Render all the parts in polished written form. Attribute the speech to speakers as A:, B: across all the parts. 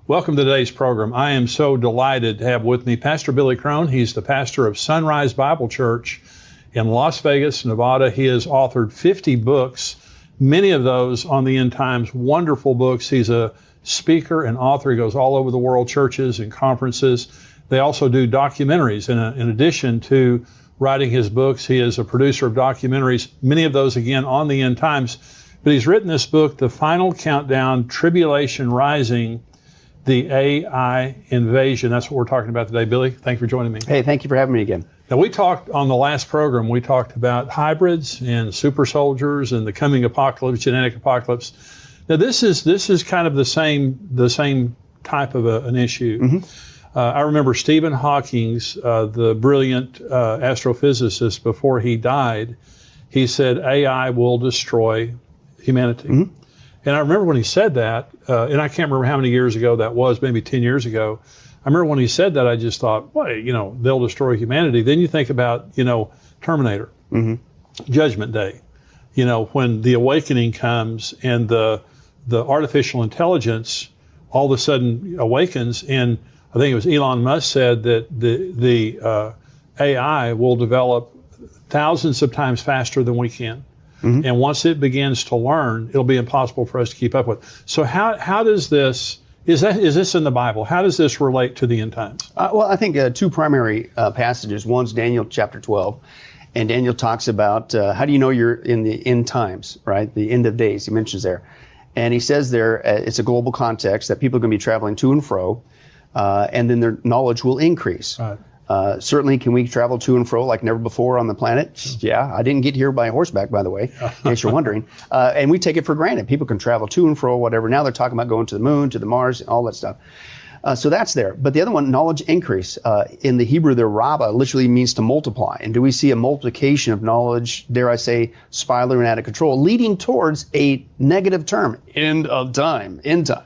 A: Welcome to today's program. I am so delighted to have with me Pastor Billy Crone. He's the pastor of Sunrise Bible Church in Las Vegas, Nevada. He has authored 50 books, many of those on the end times, wonderful books. He's a speaker and author. He goes all over the world, churches and conferences. They also do documentaries. In addition to writing his books, he is a producer of documentaries, many of those, again, on the end times. But he's written this book, The Final Countdown, Tribulation Rising, the AI Invasion. That's what we're talking about today. Billy, thank you for joining me.
B: Hey, thank you for having me again.
A: Now, we talked on the last program, we talked about hybrids and super soldiers and the coming apocalypse, genetic apocalypse. Now, this is kind of the same type of an issue. Mm-hmm. I remember Stephen Hawking, the brilliant astrophysicist, before he died, he said AI will destroy humanity. Mm-hmm. And I remember when he said that, and I can't remember how many years ago that was, maybe 10 years ago. I remember when he said that, I just thought, well, they'll destroy humanity. Then you think about, Terminator, mm-hmm. Judgment Day, when the awakening comes and the artificial intelligence all of a sudden awakens. And I think it was Elon Musk said that the AI will develop thousands of times faster than we can. Mm-hmm. And once it begins to learn, it'll be impossible for us to keep up with. So how does this, is this in the Bible? How does this relate to the end times?
B: Well, I think two primary passages. One's Daniel chapter 12. And Daniel talks about how do you know you're in the end times, right? The end of days, he mentions there. And he says there, it's a global context that people are going to be traveling to and fro, and then their knowledge will increase. Right. Certainly, can we travel to and fro like never before on the planet? Yeah, I didn't get here by horseback, by the way, in case you're wondering. And we take it for granted. People can travel to and fro, whatever. Now they're talking about going to the moon, to the Mars, all that stuff. So that's there. But the other one, knowledge increase. In the Hebrew, the Rabbah literally means to multiply. And do we see a multiplication of knowledge, dare I say, spiraling out of control, leading towards a negative term, end of time, end times?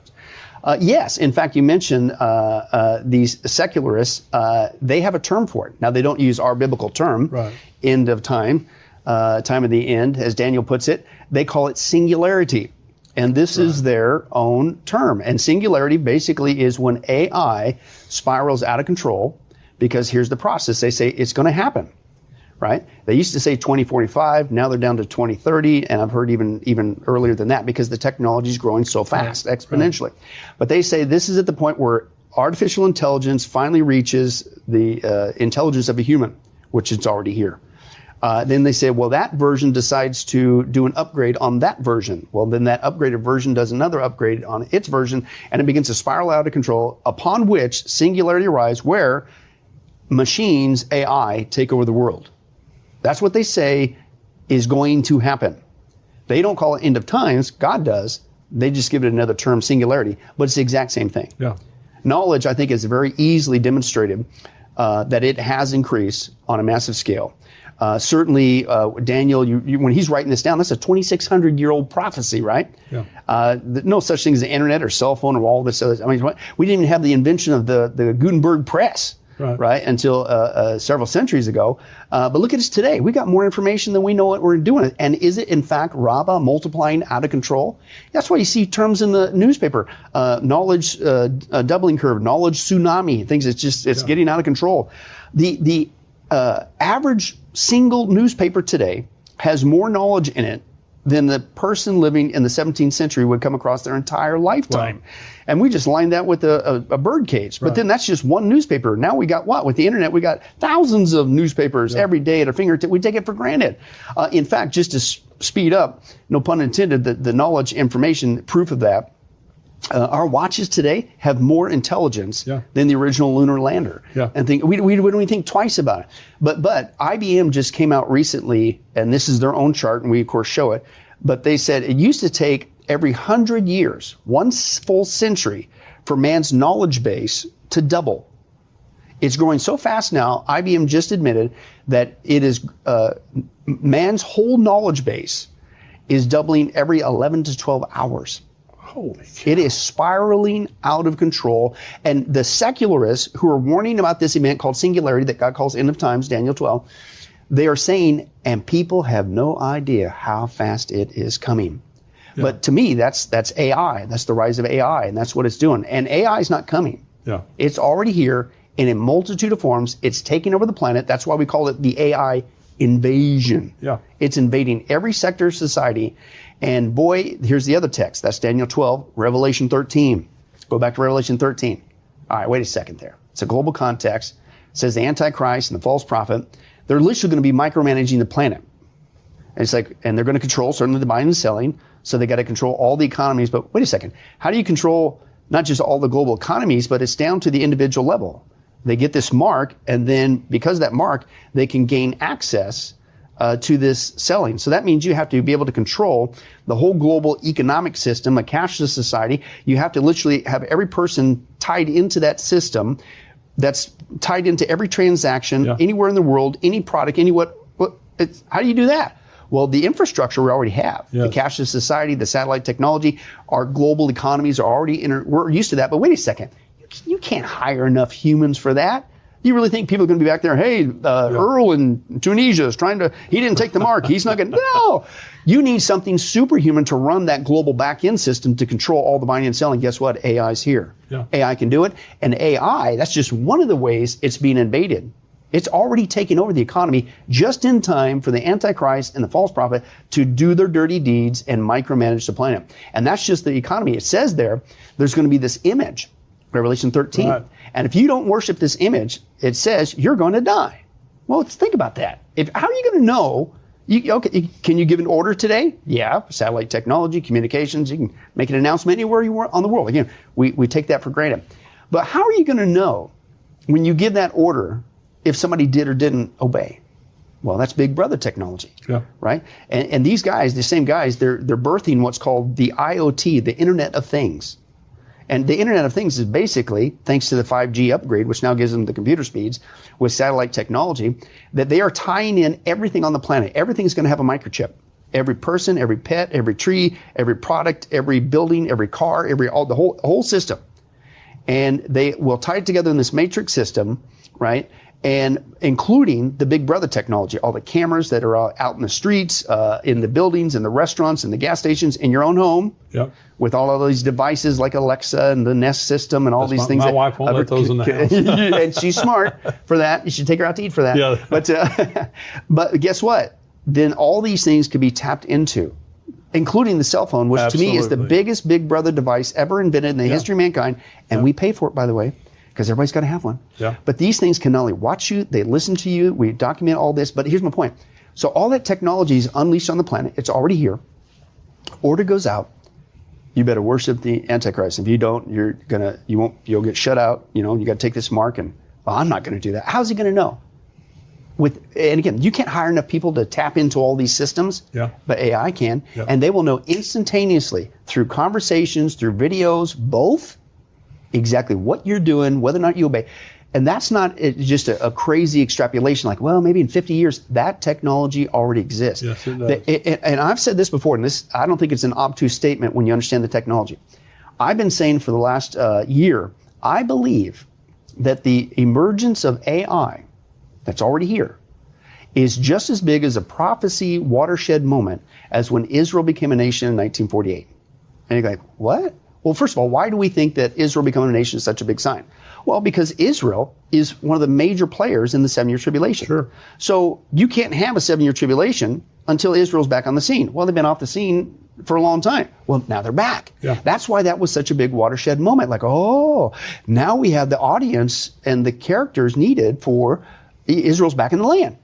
B: Yes. In fact, you mentioned these secularists. They have a term for it. Now, they don't use our biblical term, right. End of time, time of the end, as Daniel puts it. They call it singularity. And this right. is their own term. And singularity basically is when AI spirals out of control, because here's the process. They say it's going to happen. Right? They used to say 2045. Now they're down to 2030, and I've heard even earlier than that because the technology is growing so fast, right. exponentially. Right. But they say this is at the point where artificial intelligence finally reaches the intelligence of a human, which is already here. Then they say, well, that version decides to do an upgrade on that version. Well, then that upgraded version does another upgrade on its version, and it begins to spiral out of control, upon which singularity arrives, where machines, AI, take over the world. That's what they say is going to happen. They don't call it end of times. God does. They just give it another term, singularity. But it's the exact same thing. Yeah. Knowledge, I think, is very easily demonstrated that it has increased on a massive scale. Certainly, Daniel, when he's writing this down, that's a 2,600-year-old prophecy, right? Yeah. No such thing as the internet or cell phone or all this other. I mean, we didn't even have the invention of the Gutenberg press. Right, until several centuries ago. But look at us today. We got more information than we know what we're doing. And is it, in fact, Rabbah multiplying out of control? That's why you see terms in the newspaper. Knowledge doubling curve, knowledge tsunami, things. It's getting out of control. The average single newspaper today has more knowledge in it than the person living in the 17th century would come across their entire lifetime. Wow. And we just lined that with a bird cage. But then that's just one newspaper. Now we got what? With the internet, we got thousands of newspapers every day at our fingertip. We take it for granted. In fact, just to speed up, no pun intended, the knowledge, information, proof of that, our watches today have more intelligence than the original lunar lander. Yeah. And we don't even think twice about it. But IBM just came out recently, and this is their own chart, and we, of course, show it. But they said it used to take every 100 years, one full century, for man's knowledge base to double. It's growing so fast now, IBM just admitted that it is man's whole knowledge base is doubling every 11 to 12 hours. Holy cow. It is spiraling out of control. And the secularists who are warning about this event called singularity that God calls end of times, Daniel 12, they are saying, and people have no idea how fast it is coming. But to me, that's AI. That's the rise of AI, and that's what it's doing. And AI is not coming.
A: Yeah.
B: It's already here in a multitude of forms. It's taking over the planet. That's why we call it the AI invasion.
A: Yeah.
B: It's invading every sector of society. And boy, here's the other text. That's Daniel 12, Revelation 13. Go back to Revelation 13. All right, wait a second there. It's a global context. It says the Antichrist and the false prophet, they're literally going to be micromanaging the planet. And it's like, and they're going to control certainly the buying and selling. So they got to control all the economies. But wait a second. How do you control not just all the global economies, but it's down to the individual level? They get this mark, and then because of that mark, they can gain access to this selling. So that means you have to be able to control the whole global economic system, a cashless society. You have to literally have every person tied into that system that's tied into every transaction anywhere in the world, any product, how do you do that? Well, the infrastructure we already have, the cashless society, the satellite technology, our global economies are already we're used to that. But wait a second, you can't hire enough humans for that. You really think people are going to be back there? Hey, Earl in Tunisia is he didn't take the mark. He's not going to. No, you need something superhuman to run that global back-end system to control all the buying and selling. Guess what? AI's here.
A: Yeah.
B: AI can do it. And AI, that's just one of the ways it's being invaded. It's already taken over the economy just in time for the Antichrist and the false prophet to do their dirty deeds and micromanage the planet. And that's just the economy. It says there's going to be this image, Revelation 13. Right. And if you don't worship this image, it says you're going to die. Well, let's think about that. How are you going to know? Can you give an order today? Yeah, satellite technology, communications. You can make an announcement anywhere you want on the world. Again, we take that for granted. But how are you going to know when you give that order if somebody did or didn't obey? Well, that's Big Brother technology, right? And these guys, the same guys, they're birthing what's called the IoT, the Internet of Things. And the Internet of Things is basically, thanks to the 5G upgrade, which now gives them the computer speeds with satellite technology, that they are tying in everything on the planet. Everything's going to have a microchip. Every person, every pet, every tree, every product, every building, every car, the whole system. And they will tie it together in this matrix system, right? And including the Big Brother technology, all the cameras that are out in the streets, in the buildings, in the restaurants, in the gas stations, in your own home, with all of these devices like Alexa and the Nest system and all these things.
A: My wife won't let those in the house.
B: And she's smart for that. You should take her out to eat for that. Yeah. But guess what? Then all these things could be tapped into, including the cell phone, which to me is the biggest Big Brother device ever invented in the history of mankind. And we pay for it, by the way, because everybody's got to have one. Yeah. But these things can not only watch you, they listen to you, we document all this. But here's my point. So all that technology is unleashed on the planet. It's already here. Order goes out. You better worship the Antichrist. If you don't, you'll get shut out. You got to take this mark, and I'm not going to do that. How's he going to know? And again, you can't hire enough people to tap into all these systems, but AI can, and they will know instantaneously through conversations, through videos, both, exactly what you're doing, whether or not you obey. And that's not just a crazy extrapolation like, well, maybe in 50 years. That technology already exists.
A: Yes, it does.
B: And I've said this before, and I don't think it's an obtuse statement when you understand the technology. I've been saying for the last year, I believe that the emergence of AI that's already here is just as big as a prophecy watershed moment as when Israel became a nation in 1948. And you're like, what? Well, first of all, why do we think that Israel becoming a nation is such a big sign? Well, because Israel is one of the major players in the 7-year tribulation.
A: Sure.
B: So you can't have a 7-year tribulation until Israel's back on the scene. Well, they've been off the scene for a long time. Well, now they're back. Yeah. That's why that was such a big watershed moment. Like, oh, now we have the audience and the characters needed for Israel's back in the land.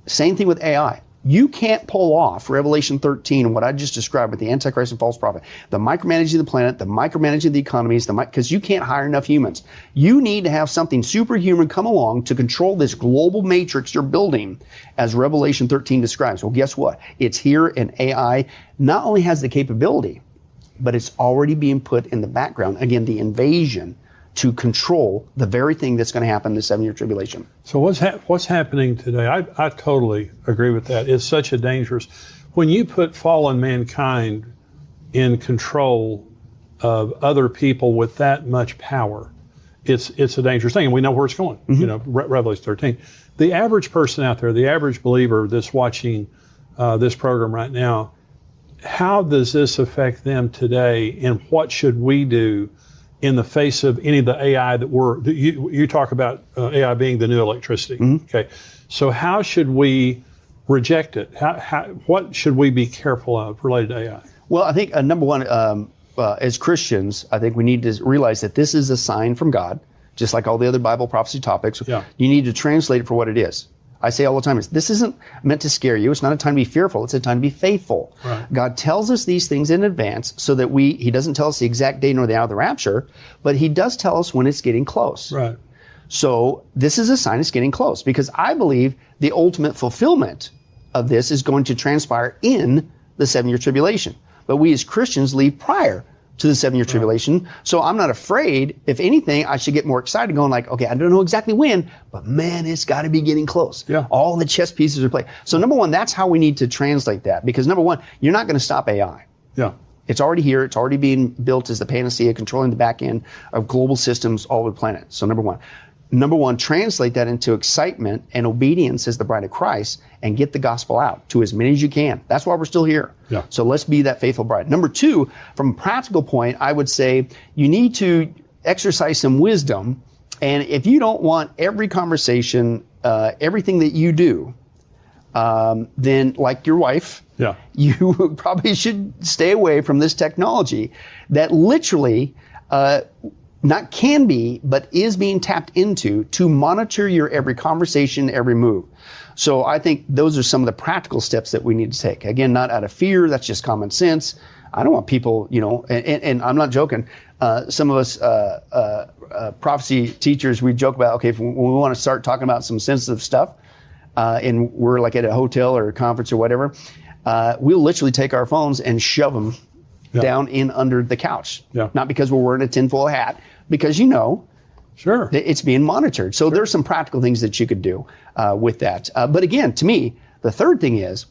B: Same thing with AI. You can't pull off Revelation 13 and what I just described with the Antichrist and false prophet, the micromanaging of the planet, the micromanaging of the economies, because you can't hire enough humans. You need to have something superhuman come along to control this global matrix you're building, as Revelation 13 describes. Well, guess what? It's here, and AI not only has the capability, but it's already being put in the background. Again, the invasion to control the very thing that's going to happen in the 7-year tribulation.
A: So what's happening today? I totally agree with that. It's such a dangerous. When you put fallen mankind in control of other people with that much power, it's a dangerous thing, and we know where it's going. Mm-hmm. Revelation 13. The average person out there, the average believer that's watching this program right now, how does this affect them today, and what should we do in the face of any of the AI that you talk about AI being the new electricity?
B: Mm-hmm.
A: Okay, so how should we reject it? What should we be careful of related to AI?
B: Well, I think number one, as Christians, I think we need to realize that this is a sign from God, just like all the other Bible prophecy topics.
A: Yeah.
B: You need to translate it for what it is. I say all the time, this isn't meant to scare you. It's not a time to be fearful. It's a time to be faithful.
A: Right.
B: God tells us these things in advance so that he doesn't tell us the exact day nor the hour of the rapture, but he does tell us when it's getting close.
A: Right.
B: So this is a sign it's getting close, because I believe the ultimate fulfillment of this is going to transpire in the 7-year tribulation. But we as Christians leave prior to the 7-year tribulation. So I'm not afraid. If anything, I should get more excited going like, okay, I don't know exactly when, but man, it's got to be getting close.
A: Yeah.
B: All the chess pieces are played. So number one, that's how we need to translate that, because number one, you're not going to stop AI.
A: Yeah.
B: It's already here. It's already being built as the panacea, controlling the back end of global systems all over the planet. So number one, translate that into excitement and obedience as the bride of Christ, and get the gospel out to as many as you can. That's why we're still here.
A: Yeah.
B: So let's be that faithful bride. Number two, from a practical point, I would say you need to exercise some wisdom. And if you don't want every conversation, everything that you do, then like your wife,
A: Yeah.
B: you probably should stay away from this technology that literally, not can be, but is being tapped into to monitor your every conversation, every move. So I think those are some of the practical steps that we need to take. Again, not out of fear. That's just common sense. I don't want people, and I'm not joking. Some of us prophecy teachers, we joke about, okay, when we want to start talking about some sensitive stuff, and we're like at a hotel or a conference or whatever, we'll literally take our phones and shove them down in under the couch.
A: Yeah.
B: Not because we're wearing a tinfoil hat, because
A: Sure.
B: it's being monitored. So there's some practical things that you could do with that. But again, to me, the third thing is,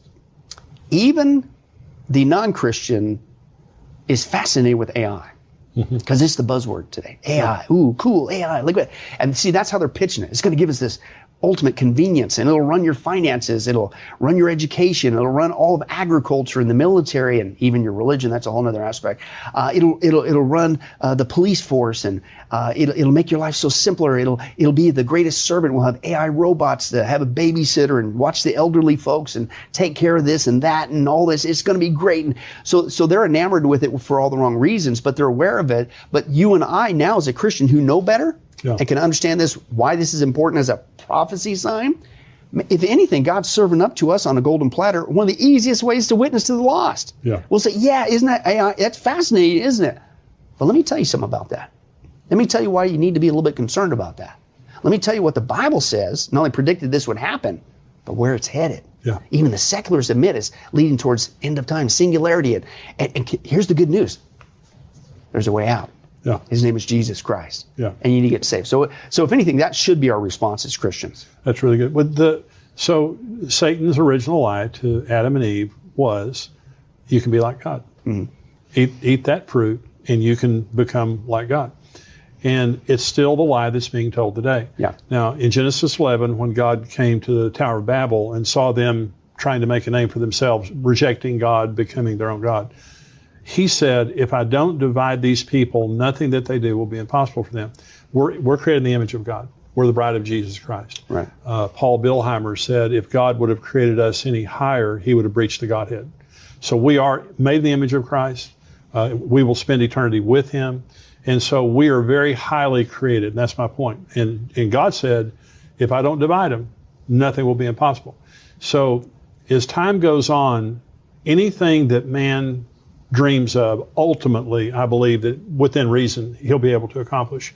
B: even the non-Christian is fascinated with AI. Because it's the buzzword today. AI, ooh, cool, AI, look at it. And see, that's how they're pitching it. It's going to give us this ultimate convenience, and it'll run your finances, it'll run your education, it'll run all of agriculture and the military and even your religion. That's a whole other aspect. It'll run the police force, and it'll make your life so simpler. It'll be the greatest servant. We'll have AI robots that have a babysitter and watch the elderly folks and take care of this and that and all this. It's going to be great. And so they're enamored with it for all the wrong reasons, but they're aware of it. But you and I now, as a Christian who know better, and can understand this, why this is important as a prophecy sign. If anything, God's serving up to us on a golden platter one of the easiest ways to witness to the lost.
A: Yeah.
B: We'll say, yeah, isn't that AI? That's fascinating, isn't it? But let me tell you something about that. Let me tell you why you need to be a little bit concerned about that. Let me tell you what the Bible says, not only predicted this would happen, but where it's headed.
A: Yeah.
B: Even the seculars admit it's leading towards end of time, singularity. And here's the good news. There's a way out.
A: Yeah.
B: His name is Jesus Christ.
A: Yeah.
B: And you need to get saved. So if anything, that should be our response as Christians.
A: That's really good. So Satan's original lie to Adam and Eve was, you can be like God. Mm-hmm. Eat that fruit, and you can become like God. And it's still the lie that's being told today.
B: Yeah.
A: Now, in Genesis 11, when God came to the Tower of Babel and saw them trying to make a name for themselves, rejecting God, becoming their own God, he said, if I don't divide these people, nothing that they do will be impossible for them. We're created in the image of God. We're the bride of Jesus Christ.
B: Right.
A: Paul Bilheimer said, if God would have created us any higher, he would have breached the Godhead. So we are made in the image of Christ. We will spend eternity with him. And so we are very highly created. And that's my point. And God said, if I don't divide them, nothing will be impossible. So as time goes on, anything that man dreams of, ultimately, I believe that within reason, he'll be able to accomplish.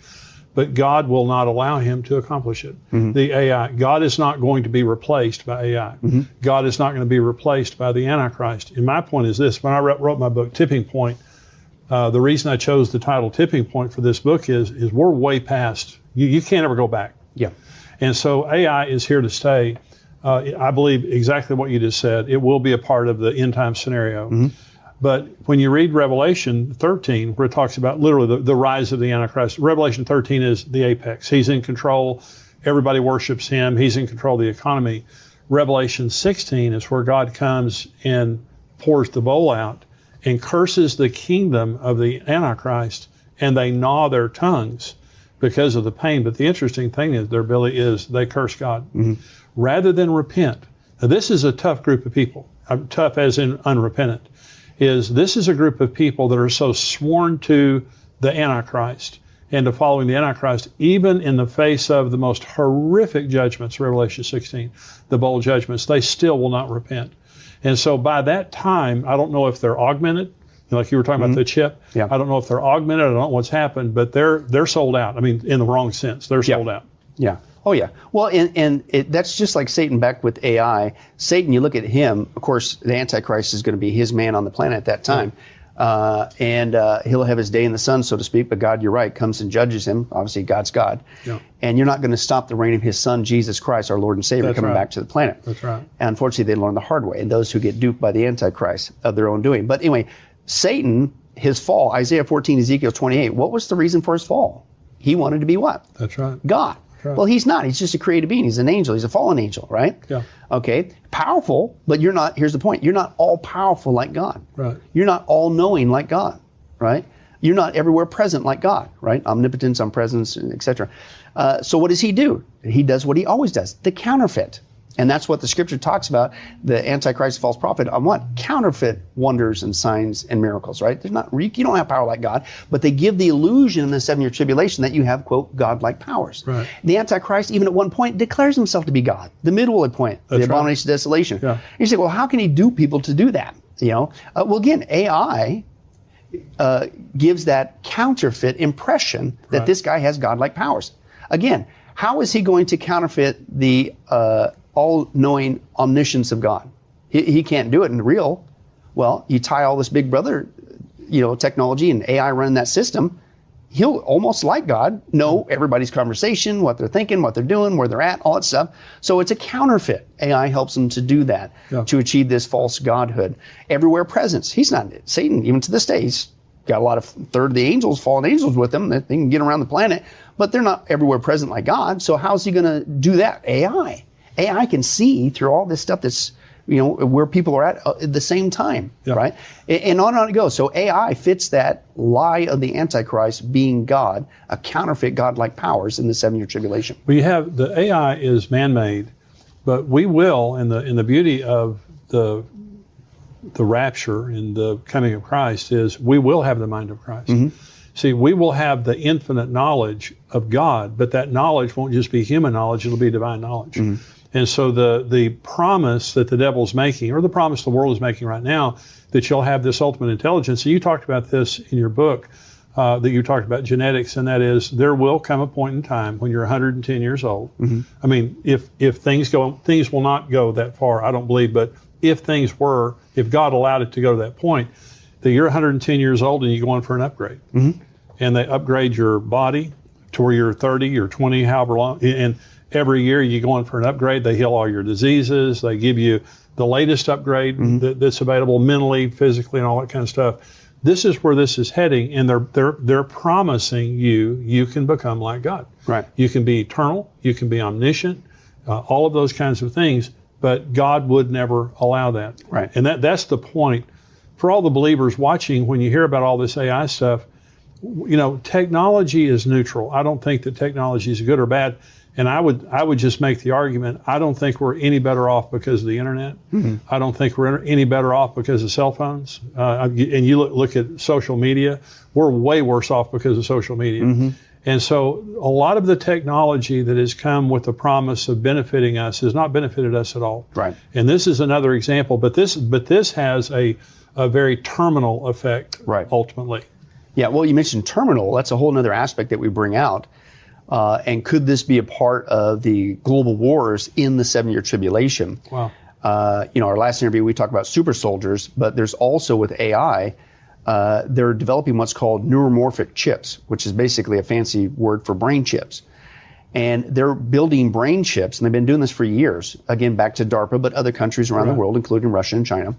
A: But God will not allow him to accomplish it. Mm-hmm. The AI, God is not going to be replaced by AI. Mm-hmm. God is not going to be replaced by the Antichrist. And my point is this, when I wrote my book, Tipping Point, the reason I chose the title Tipping Point for this book is we're way past, you can't ever go back.
B: Yeah.
A: And so AI is here to stay. I believe exactly what you just said. It will be a part of the end time scenario. Mm-hmm. But when you read Revelation 13, where it talks about literally the rise of the Antichrist, Revelation 13 is the apex. He's in control. Everybody worships him. He's in control of the economy. Revelation 16 is where God comes and pours the bowl out, and curses the kingdom of the Antichrist, and they gnaw their tongues because of the pain. But the interesting thing is, their ability is they curse God rather than repent. Now, this is a tough group of people. Tough as in unrepentant. This is a group of people that are so sworn to the Antichrist and to following the Antichrist, even in the face of the most horrific judgments, Revelation 16, the bowl judgments, they still will not repent. And so by that time, I don't know if they're augmented, like you were talking about the chip.
B: Yeah.
A: I don't know if they're augmented. I don't know what's happened, but they're sold out. I mean, in the wrong sense, they're sold out.
B: Yeah. Oh, yeah. Well, that's just like Satan back with AI. Satan, you look at him, of course, the Antichrist is going to be his man on the planet at that time. And he'll have his day in the sun, so to speak. But God, you're right, comes and judges him. Obviously, God's God.
A: Yeah.
B: And you're not going to stop the reign of his son, Jesus Christ, our Lord and Savior, coming back to the planet.
A: That's right.
B: And unfortunately, they learn the hard way. And those who get duped by the Antichrist of their own doing. But anyway, Satan, his fall, Isaiah 14, Ezekiel 28, what was the reason for his fall? He wanted to be what?
A: That's right.
B: God. Right. Well, he's not. He's just a created being. He's an angel. He's a fallen angel, right?
A: Yeah.
B: Okay. Powerful, but you're not. Here's the point. You're not all powerful like God.
A: Right.
B: You're not all knowing like God, right? You're not everywhere present like God, right? Omnipotence, omnipresence, etc. So what does he do? He does what he always does, the counterfeit. And that's what the scripture talks about, the Antichrist, false prophet, on what? Counterfeit wonders and signs and miracles, right? There's not, you don't have power like God, but they give the illusion in the 7-year tribulation that you have, quote, God-like powers.
A: Right.
B: The Antichrist, even at one point, declares himself to be God, the middle point, the abomination of desolation.
A: Yeah.
B: You say, well, how can he dupe people to do that? Well, again, AI gives that counterfeit impression that this guy has God-like powers. Again, how is he going to counterfeit the all-knowing omniscience of God? He can't do it in real. Well, you tie all this Big Brother, technology and AI running that system, he'll almost like God know everybody's conversation, what they're thinking, what they're doing, where they're at, all that stuff. So it's a counterfeit. AI helps him to do that, to achieve this false godhood. Everywhere presence. He's not, Satan, even to this day, he's got a lot of third of the angels, fallen angels with him. They can get around the planet, but they're not everywhere present like God. So how's he going to do that? AI can see through all this stuff that's, where people are at the same time, right? And on it goes. So AI fits that lie of the Antichrist being God, a counterfeit God-like powers in the 7-year tribulation.
A: We have, the AI is man-made, but we will, in the beauty of the rapture and the coming of Christ, is we will have the mind of Christ. See, we will have the infinite knowledge of God, but that knowledge won't just be human knowledge, it'll be divine knowledge. And so the promise that the devil's making, or the promise the world is making right now, that you'll have this ultimate intelligence. So you talked about this in your book, that you talked about genetics, and that is, there will come a point in time when you're 110 years old. I mean, if things will not go that far, I don't believe, but if God allowed it to go to that point, that you're 110 years old and you go in for an upgrade. And they upgrade your body to where you're 30 or 20, however long, and every year you go in for an upgrade. They heal all your diseases. They give you the latest upgrade that's available mentally, physically, and all that kind of stuff. This is where this is heading, and they're promising you can become like God.
B: Right.
A: You can be eternal. You can be omniscient. All of those kinds of things. But God would never allow that.
B: Right.
A: And that's the point for all the believers watching. When you hear about all this AI stuff, technology is neutral. I don't think that technology is good or bad. And I would just make the argument, I don't think we're any better off because of the internet. I don't think we're any better off because of cell phones. And you look at social media, we're way worse off because of social media. And so a lot of the technology that has come with the promise of benefiting us has not benefited us at all.
B: Right.
A: And this is another example, but this has a very terminal effect, ultimately.
B: Yeah, well, you mentioned terminal. That's a whole other aspect that we bring out. And could this be a part of the global wars in the 7-year tribulation?
A: Wow.
B: Our last interview, we talked about super soldiers, but there's also with AI, they're developing what's called neuromorphic chips, which is basically a fancy word for brain chips. And they're building brain chips, and they've been doing this for years. Again, back to DARPA, but other countries around the world, including Russia and China.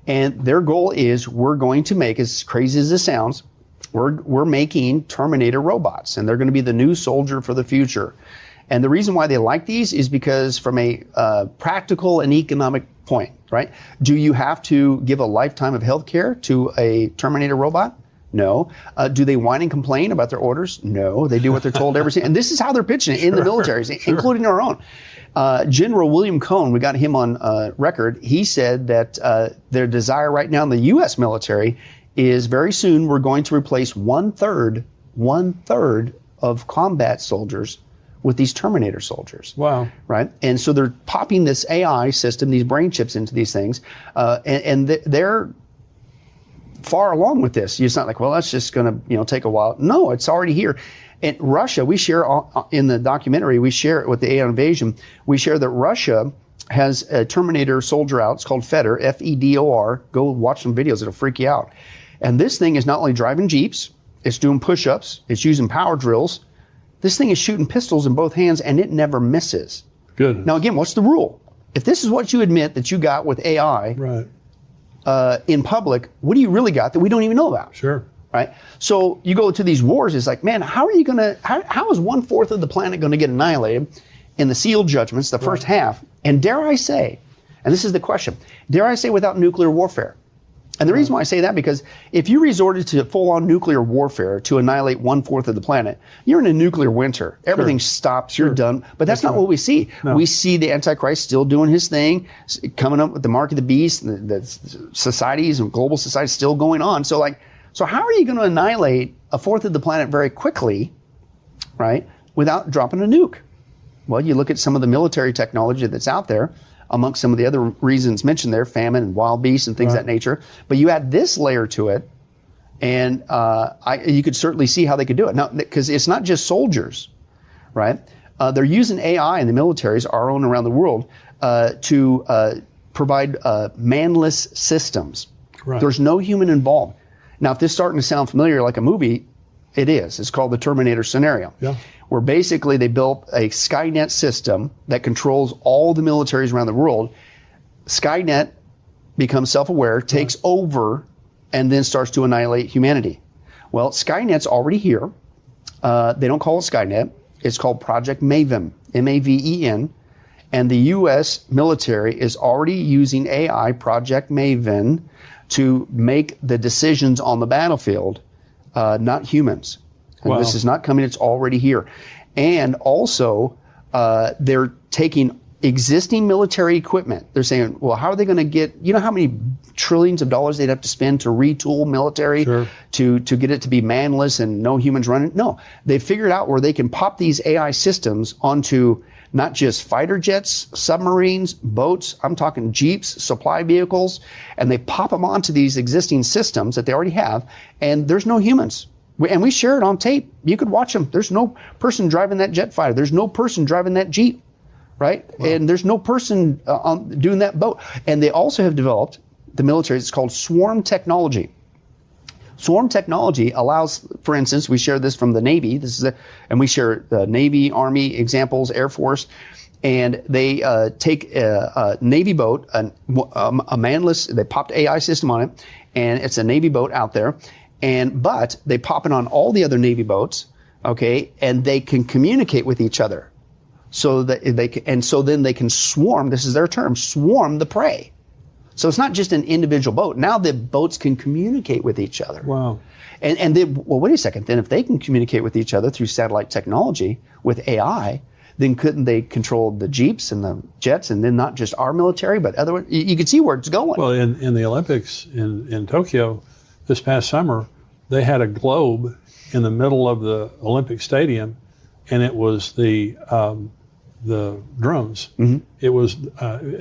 B: And their goal is, we're going to make, as crazy as this sounds, we're making Terminator robots, and they're going to be the new soldier for the future. And the reason why they like these is because from a practical and economic point, right? Do you have to give a lifetime of health care to a Terminator robot? No. Do they whine and complain about their orders? No. They do what they're told every single. And this is how they're pitching it in the militaries, including our own. General William Cohn, we got him on record. He said that their desire right now in the U.S. military is very soon we're going to replace one third of combat soldiers with these Terminator soldiers.
A: Wow.
B: Right? And so they're popping this AI system, these brain chips into these things, and they're far along with this. It's not like, well, that's just going to take a while. No, it's already here. And Russia, we share in the documentary, we share it with the AI invasion. We share that Russia has a Terminator soldier out. It's called Fedor, Fedor. Go watch some videos. It'll freak you out. And this thing is not only driving Jeeps, it's doing push-ups, it's using power drills. This thing is shooting pistols in both hands, and it never misses.
A: Good.
B: Now, again, what's the rule? If this is what you admit that you got with AI
A: Right.
B: In public, what do you really got that we don't even know about?
A: Sure.
B: Right? So you go to these wars, it's like, man, how is 1/4 of the planet going to get annihilated in the sealed judgments, the first half? And dare I say, and this is the question, dare I say without nuclear warfare? And the reason why I say that, because if you resorted to full-on nuclear warfare to annihilate 1/4 of the planet, you're in a nuclear winter. Everything stops, you're done. But that's not what we see.
A: No.
B: We see the Antichrist still doing his thing, coming up with the mark of the beast, and the societies and global society still going on. So how are you going to annihilate 1/4 of the planet very quickly, right, without dropping a nuke? Well, you look at some of the military technology that's out there, amongst some of the other reasons mentioned there, famine and wild beasts and things of that nature. But you add this layer to it, and you could certainly see how they could do it. Now, because it's not just soldiers, right? They're using AI in the militaries, our own around the world, to provide manless systems.
A: Right.
B: There's no human involved. Now, if this is starting to sound familiar like a movie, it is. It's called the Terminator scenario.
A: Yeah.
B: Where basically they built a Skynet system that controls all the militaries around the world. Skynet becomes self-aware, takes over, and then starts to annihilate humanity. Well, Skynet's already here. They don't call it Skynet. It's called Project Maven, M-A-V-E-N. And the U.S. military is already using AI, Project Maven, to make the decisions on the battlefield, not humans. And
A: Wow.
B: this is not coming, it's already here. And also, they're taking existing military equipment. They're saying, well, how are they going to get, you know how many trillions of dollars they'd have to spend to retool military
A: Sure.
B: to get it to be manless and no humans running? No, they figured out where they can pop these AI systems onto not just fighter jets, submarines, boats, I'm talking Jeeps, supply vehicles, and they pop them onto these existing systems that they already have, and there's no humans. And we share it on tape. You could watch them. There's no person driving that jet fighter. There's no person driving that Jeep, right? Wow. And there's no person doing that boat. And they also have developed, the military, it's called swarm technology. Swarm technology allows, for instance, we share this from the Navy. And we share Navy, Army examples, Air Force. And they take a Navy boat, a manless, they popped AI system on it, and it's a Navy boat out there. But they pop it on all the other Navy boats, okay, and they can communicate with each other, so that then they can swarm. This is their term, swarm the prey. So it's not just an individual boat. Now the boats can communicate with each other.
A: Wow.
B: And then, well, wait a second. Then if they can communicate with each other through satellite technology with AI, then couldn't they control the Jeeps and the jets, and then not just our military, but other? You can see where it's going.
A: Well, in the Olympics in Tokyo this past summer, they had a globe in the middle of the Olympic Stadium, and it was the drones. Mm-hmm. It was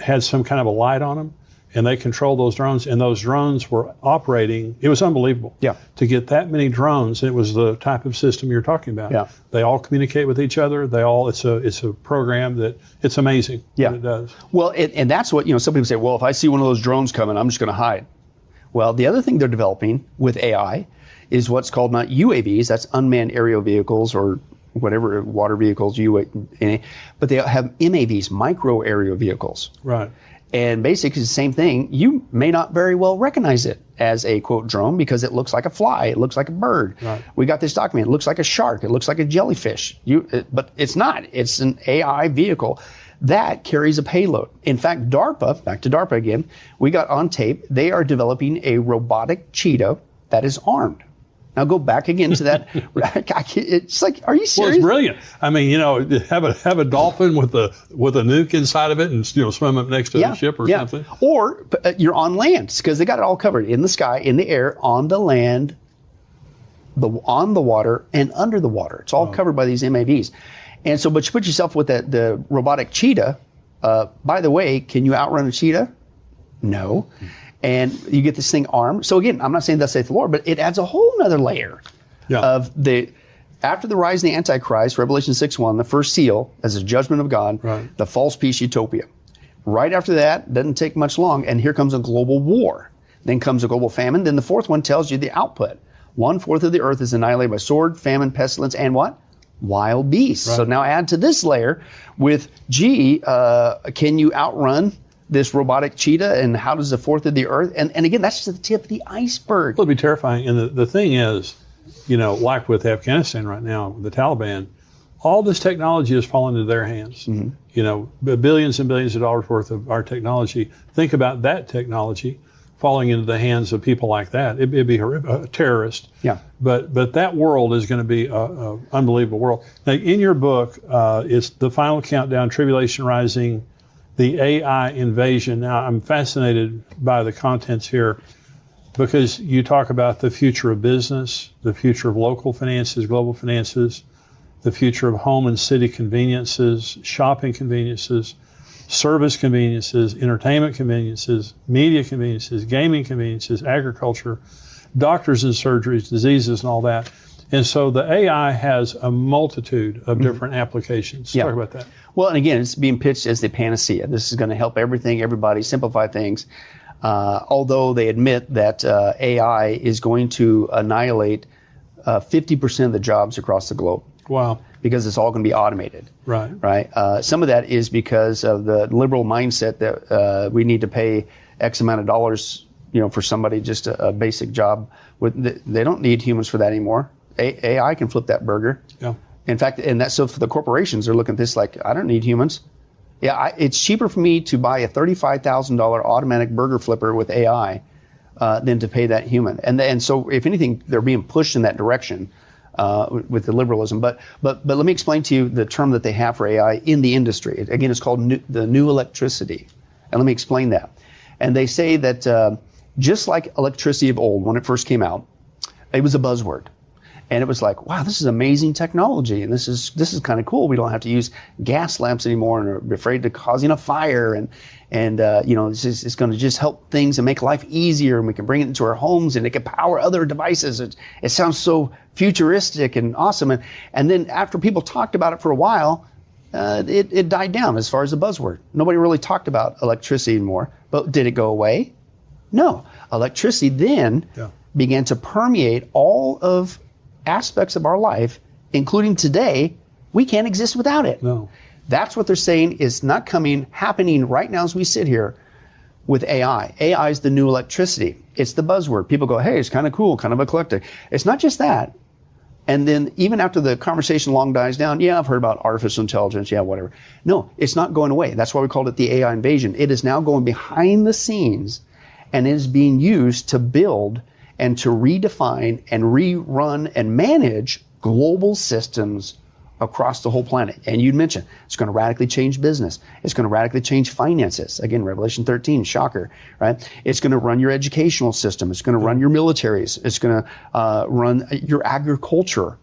A: had some kind of a light on them, and they controlled those drones, and those drones were operating. It was unbelievable.
B: Yeah.
A: To get that many drones, it was the type of system you're talking about.
B: Yeah.
A: They all communicate with each other. It's a program that it's amazing.
B: Yeah.
A: What it does.
B: Well, and that's what, some people say, well, if I see one of those drones coming, I'm just going to hide. Well, the other thing they're developing with AI is what's called not UAVs, that's unmanned aerial vehicles or whatever, water vehicles, but they have MAVs, micro aerial vehicles.
A: Right.
B: And basically it's the same thing. You may not very well recognize it as a, quote, drone because it looks like a fly. It looks like a bird.
A: Right.
B: We got this document. It looks like a shark. It looks like a jellyfish. But it's not. It's an AI vehicle that carries a payload. In fact, DARPA, back to DARPA again, we got on tape, they are developing a robotic cheetah that is armed. Now go back again to that. It's like, are you serious?
A: Well, it's brilliant. I mean, have a dolphin with a nuke inside of it, and swim up next to the ship or something.
B: Or you're on land because they got it all covered in the sky, in the air, on the land, on the water, and under the water. It's all covered by these MAVs. And so, but you put yourself with the robotic cheetah. By the way, can you outrun a cheetah? No. And you get this thing armed. So again, I'm not saying thus saith the Lord, but it adds a whole nother layer of after the rise of the Antichrist, Revelation 6:1, the first seal as a judgment of God, the false peace utopia. Right after that, doesn't take much long, and here comes a global war. Then comes a global famine. Then the fourth one tells you the output. 1/4 of the earth is annihilated by sword, famine, pestilence, and what? Wild beasts. Right. So now add to this layer with, can you outrun this robotic cheetah, and how does 1/4 of the earth? And again, that's just the tip of the iceberg.
A: It'll be terrifying. And the thing is, like with Afghanistan right now, with the Taliban, all this technology has fallen into their hands. Mm-hmm. Billions and billions of dollars worth of our technology. Think about that technology falling into the hands of people like that. It'd be a terrorist.
B: Yeah.
A: But that world is going to be an unbelievable world. Now, in your book, it's The Final Countdown, Tribulation Rising, the AI Invasion. Now, I'm fascinated by the contents here because you talk about the future of business, the future of local finances, global finances, the future of home and city conveniences, shopping conveniences, service conveniences, entertainment conveniences, media conveniences, gaming conveniences, agriculture, doctors and surgeries, diseases, and all that. And so the AI has a multitude of different applications. Talk about that.
B: Well, and again, it's being pitched as the panacea. This is going to help everybody, simplify things. Although they admit that AI is going to annihilate 50% of the jobs across the globe.
A: Wow.
B: Because it's all going to be automated. Right. Some of that is because of the liberal mindset that we need to pay X amount of dollars, for somebody just a basic job. They don't need humans for that anymore. AI can flip that burger.
A: Yeah.
B: In fact, so for the corporations, they're looking at this like, I don't need humans. Yeah, it's cheaper for me to buy a $35,000 automatic burger flipper with AI than to pay that human. And so, if anything, they're being pushed in that direction with the liberalism. But let me explain to you the term that they have for AI in the industry. Again, it's called the new electricity. And let me explain that. And they say that just like electricity of old, when it first came out, it was a buzzword. And it was like, wow, this is amazing technology, and this is kind of cool. We don't have to use gas lamps anymore, and are afraid of causing a fire, and it's going to just help things and make life easier, and we can bring it into our homes, and it can power other devices. It sounds so futuristic and awesome. And then after people talked about it for a while, it died down as far as a buzzword. Nobody really talked about electricity anymore. But did it go away? No. Electricity then began to permeate all of aspects of our life, including today. We can't exist without it.
A: No.
B: That's what they're saying is not happening right now as we sit here with AI. AI is the new electricity. It's the buzzword. People go, hey, it's kind of cool, kind of eclectic. It's not just that. And then even after the conversation long dies down, I've heard about artificial intelligence, whatever. No, it's not going away. That's why we called it the AI invasion. It is now going behind the scenes, and it is being used to build and to redefine and rerun and manage global systems across the whole planet. And you'd mentioned it's going to radically change business. It's going to radically change finances. Again, Revelation 13, shocker, right? It's going to run your educational system. It's going to run your militaries. It's going to run your agriculture,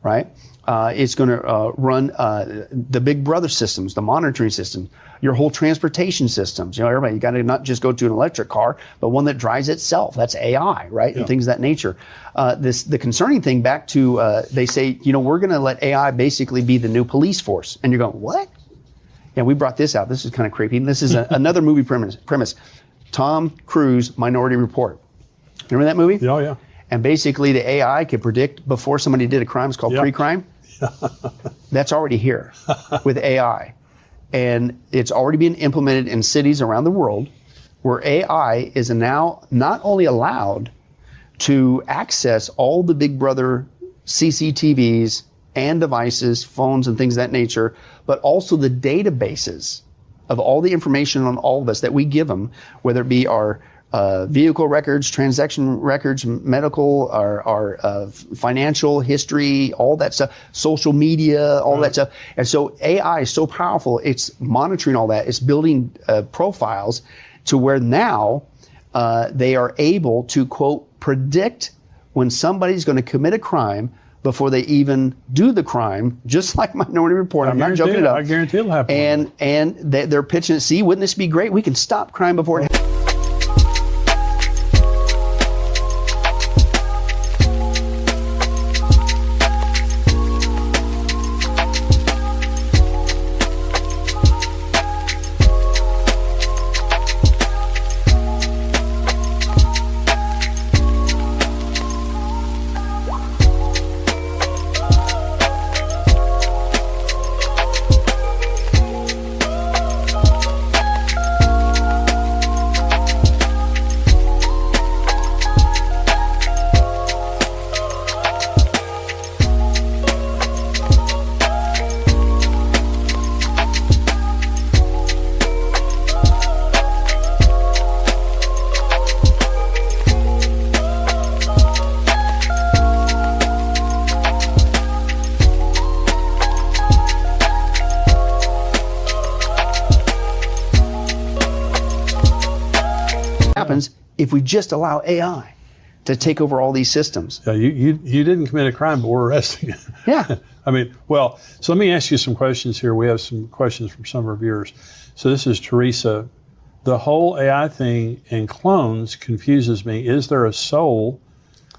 B: right? It's going to run the big brother systems, the monitoring systems, your whole transportation systems. Everybody, you got to not just go to an electric car, but one that drives itself. That's AI, right? And things of that nature. The concerning thing back to, they say, we're going to let AI basically be the new police force. And you're going, what? Yeah, we brought this out. This is kind of creepy. This is another movie premise. Tom Cruise, Minority Report. Remember that movie?
A: Oh, yeah.
B: And basically the AI could predict before somebody did a crime. It's called pre-crime. That's already here with AI. And it's already being implemented in cities around the world where AI is now not only allowed to access all the Big Brother CCTVs and devices, phones and things of that nature, but also the databases of all the information on all of us that we give them, whether it be our vehicle records, transaction records, medical, our financial history, all that stuff, social media, all that stuff. And so AI is so powerful, it's monitoring all that. It's building profiles to where now they are able to, quote, predict when somebody's going to commit a crime before they even do the crime, just like Minority Report. I'm not joking it up.
A: I guarantee it'll happen.
B: And they're pitching it. See, wouldn't this be great? We can stop crime before it happens if we just allow AI to take over all these systems.
A: Yeah, you didn't commit a crime, but we're arresting you.
B: Yeah.
A: I mean, well, so let me ask you some questions here. We have some questions from some of our viewers. So this is Teresa. The whole AI thing and clones confuses me. Is there a soul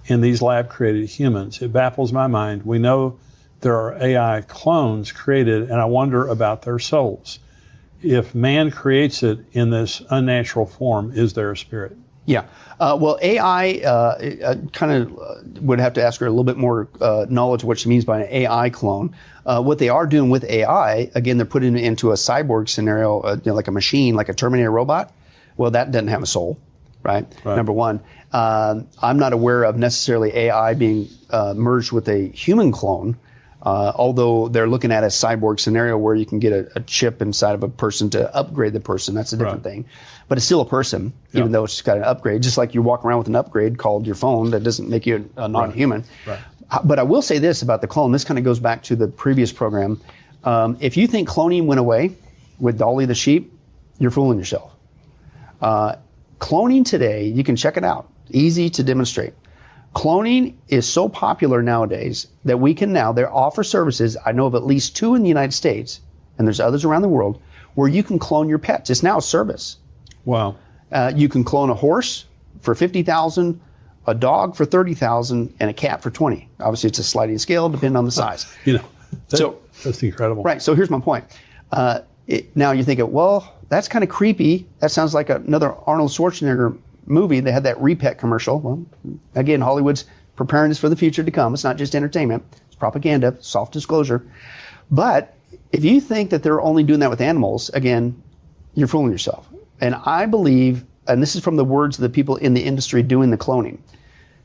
A: in these lab-created humans? It baffles my mind. We know there are AI clones created, and I wonder about their souls. If man creates it in this unnatural form, is there a spirit?
B: Yeah. Well, AI kind of would have to ask her a little bit more knowledge of what she means by an AI clone. What they are doing with AI, again, they're putting it into a cyborg scenario, like a machine, like a Terminator robot. Well, that doesn't have a soul, right? Number one. I'm not aware of necessarily AI being merged with a human clone. Although they're looking at a cyborg scenario where you can get a chip inside of a person to upgrade the person. That's a different thing. But it's still a person, even though it's got an upgrade. Just like you walk around with an upgrade called your phone, that doesn't make you a non-human. Right. But I will say this about the clone. This kind of goes back to the previous program. If you think cloning went away with Dolly the sheep, you're fooling yourself. Cloning today, you can check it out. Easy to demonstrate. Cloning is so popular nowadays that we can now, there offer services, I know of at least 2 in the United States, and there's others around the world, where you can clone your pets. It's now a service.
A: Wow.
B: You can clone a horse for $50,000, a dog for $30,000, and a cat for $20,000. Obviously, it's a sliding scale, depending on the size.
A: That's incredible.
B: Right, so here's my point. Now you're thinking, well, that's kind of creepy. That sounds like another Arnold Schwarzenegger movie. They had that Repet commercial. Well, again, Hollywood's preparing us for the future to come. It's not just entertainment. It's propaganda, soft disclosure. But if you think that they're only doing that with animals, again, you're fooling yourself. And I believe, and this is from the words of the people in the industry doing the cloning,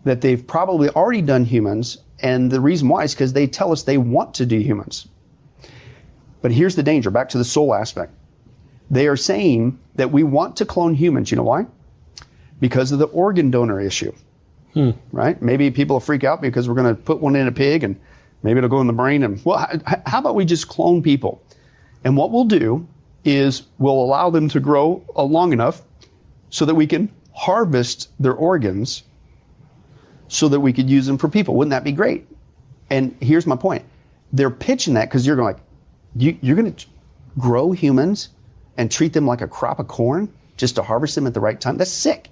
B: that they've probably already done humans. And the reason why is because they tell us they want to do humans. But here's the danger, back to the soul aspect. They are saying that we want to clone humans. You know why? Because of the organ donor issue, right? Maybe people will freak out because we're going to put one in a pig and maybe it'll go in the brain. And well, how about we just clone people? And what we'll do is we'll allow them to grow long enough so that we can harvest their organs so that we could use them for people. Wouldn't that be great? And here's my point. They're pitching that because you're going you're going to grow humans and treat them like a crop of corn just to harvest them at the right time. That's sick.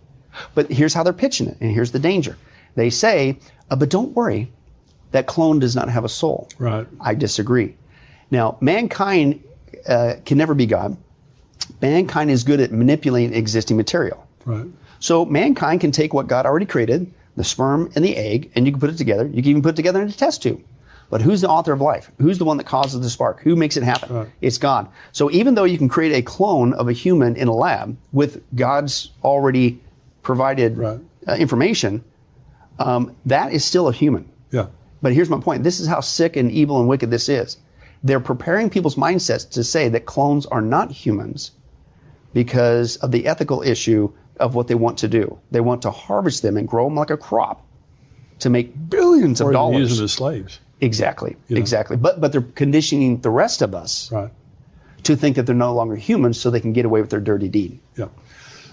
B: But here's how they're pitching it, and here's the danger. They say, but don't worry, that clone does not have a soul.
A: Right.
B: I disagree. Now, mankind can never be God. Mankind is good at manipulating existing material.
A: Right.
B: So mankind can take what God already created, the sperm and the egg, and you can put it together. You can even put it together in a test tube. But who's the author of life? Who's the one that causes the spark? Who makes it happen?
A: Right.
B: It's God. So even though you can create a clone of a human in a lab with God's already provided information, that is still a human.
A: Yeah.
B: But here's my point. This is how sick and evil and wicked this is. They're preparing people's mindsets to say that clones are not humans because of the ethical issue of what they want to do. They want to harvest them and grow them like a crop to make billions of dollars.
A: Or use them as slaves.
B: Exactly, exactly. But they're conditioning the rest of us to think that they're no longer humans so they can get away with their dirty deed.
A: Yeah.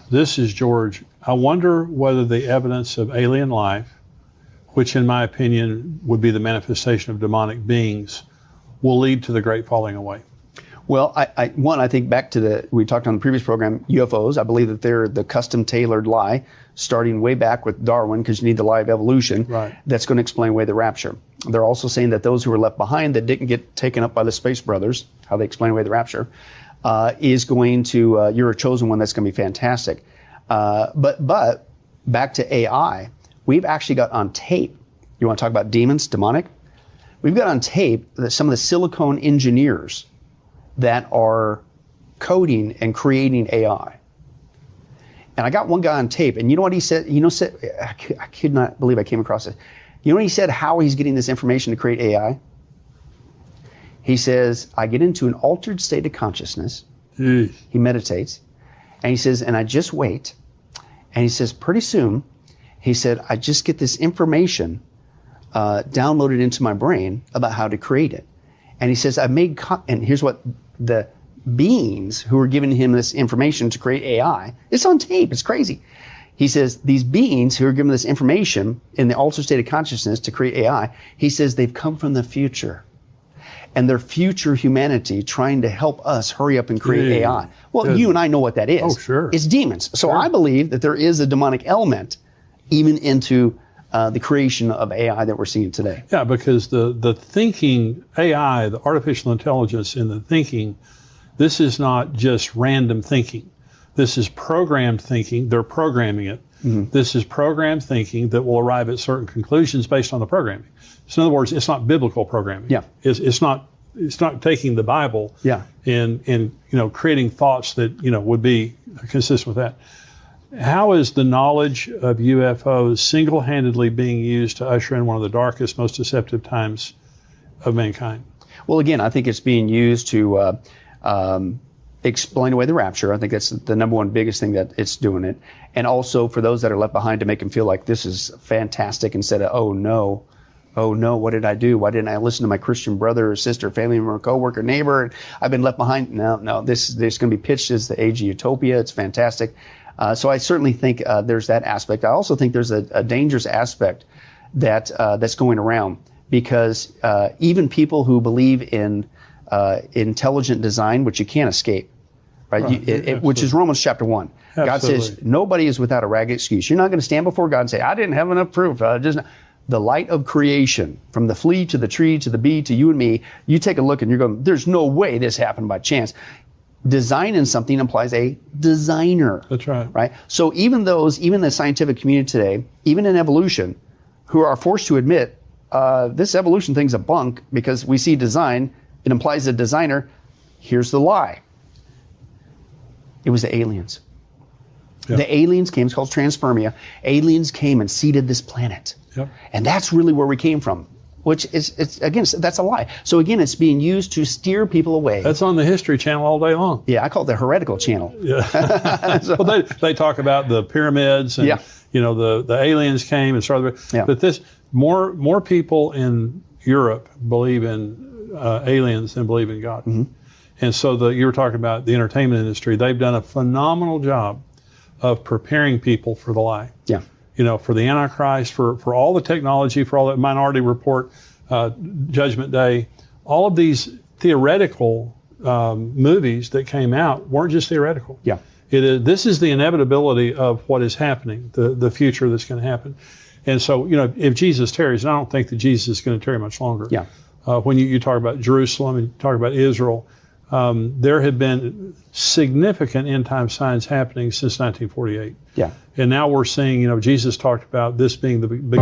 A: This is George. I wonder whether the evidence of alien life, which in my opinion would be the manifestation of demonic beings, will lead to the great falling away.
B: Well, I think back to we talked on the previous program, UFOs. I believe that they're the custom-tailored lie, starting way back with Darwin, because you need the lie of evolution.
A: Right.
B: That's going to explain away the rapture. They're also saying that those who were left behind that didn't get taken up by the Space Brothers, how they explain away the rapture, is going to, you're a chosen one that's going to be fantastic. But back to AI, we've actually got on tape, you want to talk about demons, demonic? We've got on tape that some of the silicone engineers that are coding and creating AI. And I got one guy on tape, and you know what he said? I could not believe I came across it. You know what he said, how he's getting this information to create AI? He says, I get into an altered state of consciousness. He meditates. And he says, and I just wait. And he says, pretty soon, he said, I just get this information downloaded into my brain about how to create it. And he says, and here's what the beings who are giving him this information to create AI, it's on tape, it's crazy. He says, these beings who are given this information in the altered state of consciousness to create AI, he says they've come from the future. And they're future humanity trying to help us hurry up and create AI. Well, you and I know what that is.
A: Oh, sure.
B: It's demons. So I believe that there is a demonic element even into the creation of AI that we're seeing today.
A: Yeah, because the thinking, AI, the artificial intelligence in the thinking, this is not just random thinking. This is programmed thinking. They're programming it. Mm-hmm. This is programmed thinking that will arrive at certain conclusions based on the programming. So in other words, it's not biblical programming.
B: Yeah.
A: It's not taking the Bible and creating thoughts that would be consistent with that. How is the knowledge of UFOs single-handedly being used to usher in one of the darkest, most deceptive times of mankind?
B: Well, again, I think it's being used to explain away the rapture. I think that's the number one biggest thing that it's doing it. And also for those that are left behind to make them feel like this is fantastic instead of, oh no, what did I do? Why didn't I listen to my Christian brother or sister, family member, coworker, neighbor? I've been left behind. No, this is going to be pitched as the age of utopia. It's fantastic. So I certainly think there's that aspect. I also think there's a dangerous aspect that's going around because even people who believe in intelligent design, which you can't escape, right? Which is Romans chapter 1.
A: Absolutely.
B: God says nobody is without a ragged excuse. You're not going to stand before God and say, I didn't have enough proof. The light of creation, from the flea to the tree to the bee to you and me, you take a look and you're going, there's no way this happened by chance. Design in something implies a designer.
A: That's right.
B: Right? So even the scientific community today, even in evolution, who are forced to admit this evolution thing's a bunk because we see design, it implies a designer. Here's the lie. It was the aliens. Yep. The aliens came, it's called transpermia. Aliens came and seeded this planet.
A: Yep.
B: And that's really where we came from. Which is, that's a lie. So again, it's being used to steer people away.
A: That's on the History Channel all day long.
B: Yeah, I call it the heretical channel.
A: Yeah. Well, they talk about the pyramids and the aliens came and started.
B: Yeah.
A: But more people in Europe believe in aliens than believe in God. Mm-hmm. And so you were talking about the entertainment industry. They've done a phenomenal job of preparing people for the lie.
B: Yeah.
A: For the Antichrist, for all the technology, for all that Minority Report, Judgment Day, all of these theoretical movies that came out weren't just theoretical.
B: Yeah.
A: This is the inevitability of what is happening, the future that's going to happen. And so, if Jesus tarries, and I don't think that Jesus is going to tarry much longer.
B: Yeah.
A: When you talk about Jerusalem and you talk about Israel, there have been significant end-time signs happening since 1948.
B: Yeah.
A: And now we're seeing, Jesus talked about this being the big